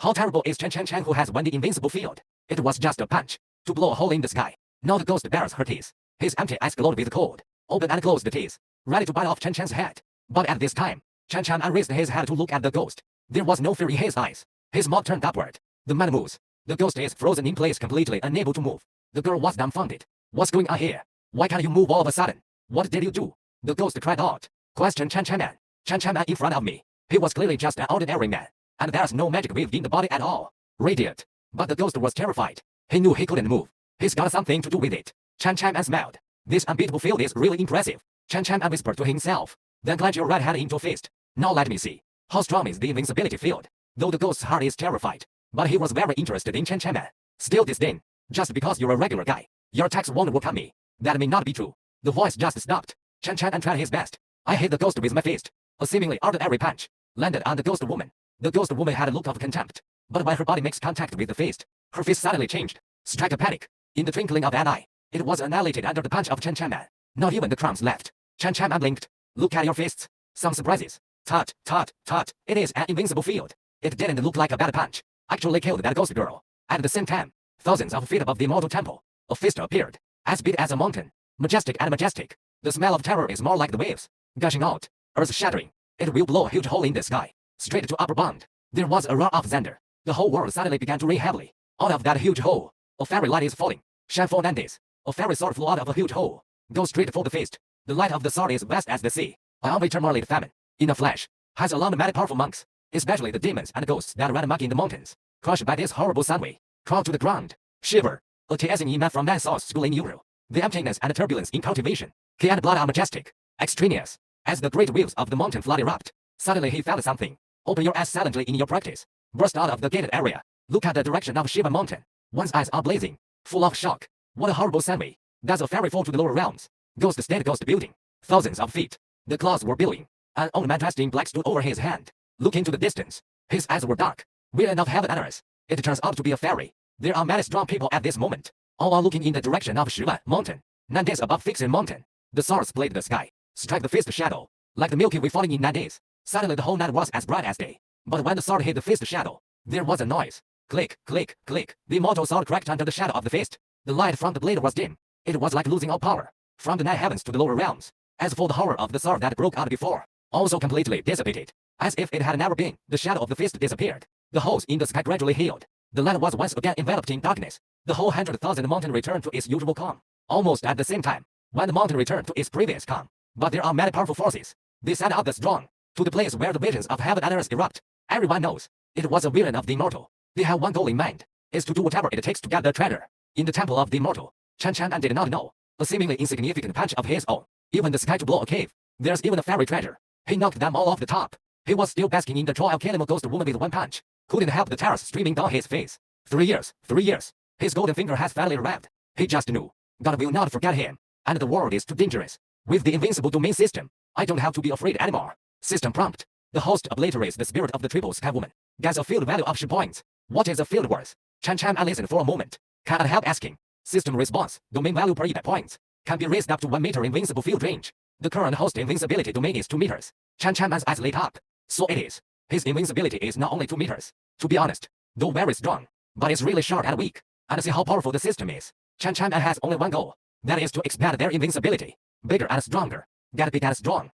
How terrible is Chen Chen Chen who has won the invincible field? It was just a punch to blow a hole in the sky. Now the ghost bears her teeth. His empty eyes glowed with cold. Open and closed the teeth, ready to bite off Chen Chen's head. But at this time, Chen Chen raised his head to look at the ghost. There was no fear in his eyes. His mouth turned upward. The man moves. The ghost is frozen in place, completely unable to move. The girl was dumbfounded. What's going on here? Why can't you move all of a sudden? What did you do? The ghost cried out. Questioned Chen Chen Man. Chen Chen Man in front of me. He was clearly just an ordinary man. And there's no magic wave in the body at all. Radiant. But the ghost was terrified. He knew he couldn't move. He's got something to do with it. Chen Chen Man smiled. This unbeatable field is really impressive. Chen Chen Man whispered to himself. Then clench your right hand into a fist. Now let me see. How strong is the invincibility field? Though the ghost's heart is terrified. But he was very interested in Chen Chen Man. Still disdain. Just because you're a regular guy, your attacks won't work on me. That may not be true. The voice just stopped. Chen Chen Man tried his best. I hit the ghost with my fist. A seemingly ordinary punch landed on the ghost woman. The ghost woman had a look of contempt. But when her body makes contact with the fist, her face suddenly changed. Struck a panic. In the twinkling of an eye, it was annihilated under the punch of Chen Chen Man. Not even the crumbs left. Chen Chen Man blinked. Look at your fists. Some surprises. Tut, tut, tut. It is an invincible field. It didn't look like a bad punch. Actually killed that ghost girl. At the same time, thousands of feet above the immortal temple, a fist appeared, as big as a mountain. Majestic and majestic. The smell of terror is more like the waves, gushing out, earth shattering. It will blow a huge hole in the sky, straight to upper bound. There was a roar of thunder. The whole world suddenly began to rain heavily. Out of that huge hole, a fairy light is falling. Shine for 9 days. A fairy sword flew out of a huge hole. Go straight for the fist. The light of the sword is vast as the sea. A undetermined famine, in a flash, has alarmed many powerful monks, especially the demons and ghosts that ran amok in the mountains. Crushed by this horrible sunray, crawl to the ground, shiver. A teasing email from Nansau's school in Euro. The emptiness and turbulence in cultivation. Ki and blood are majestic, extraneous. As the great waves of the mountain flood erupt, suddenly he felt something. Open your eyes silently in your practice. Burst out of the gated area. Look at the direction of Shiva mountain. One's eyes are blazing, full of shock. What a horrible sunray. Does a fairy fall to the lower realms? Ghost stayed ghost building. Thousands of feet. The clouds were billowing. An old man dressed in black stood over his hand. Looking to the distance. His eyes were dark. Weird of heaven and earth. It turns out to be a fairy. There are many strong people at this moment. All are looking in the direction of Shiva mountain. 9 days above Fixin mountain. The sword split the sky. Strike the fist shadow. Like the Milky Way falling in 9 days. Suddenly the whole night was as bright as day. But when the sword hit the fist shadow, there was a noise. Click, click, click. The immortal sword cracked under the shadow of the fist. The light from the blade was dim. It was like losing all power. From the 9 heavens to the lower realms. As for the horror of the sword that broke out before, also completely dissipated. As if it had never been, the shadow of the fist disappeared. The holes in the sky gradually healed. The land was once again enveloped in darkness. The whole 100,000 mountain returned to its usual calm. Almost at the same time, when the mountain returned to its previous calm. But there are many powerful forces. They sent out the strong to the place where the visions of heaven and earth erupt. Everyone knows it was a villain of the immortal. They have one goal in mind, is to do whatever it takes to get the treasure. In the temple of the immortal, Chen Chen did not know a seemingly insignificant punch of his own. Even the sky to blow a cave. There's even a fairy treasure. He knocked them all off the top. He was still basking in the joy of killing a ghost woman with one punch. Couldn't help the tears streaming down his face. 3 years, 3 years. His golden finger has finally arrived. He just knew. God will not forget him. And the world is too dangerous. With the invincible domain system, I don't have to be afraid anymore. System prompt. The host obliterates the spirit of the triple sky woman. Gets a field value of she points. What is a field worth? Chen Chen listened for a moment. Can't help asking. System response. Domain value per EPA points. Can be raised up to 1 meter invincible field range. The current host invincibility domain is 2 meters. Chen Chan's eyes lit up. So it is. His invincibility is not only 2 meters. To be honest, though very strong, but it's really short and weak. And see how powerful the system is. Chen has only one goal. That is to expand their invincibility. Bigger and stronger. Get big and strong.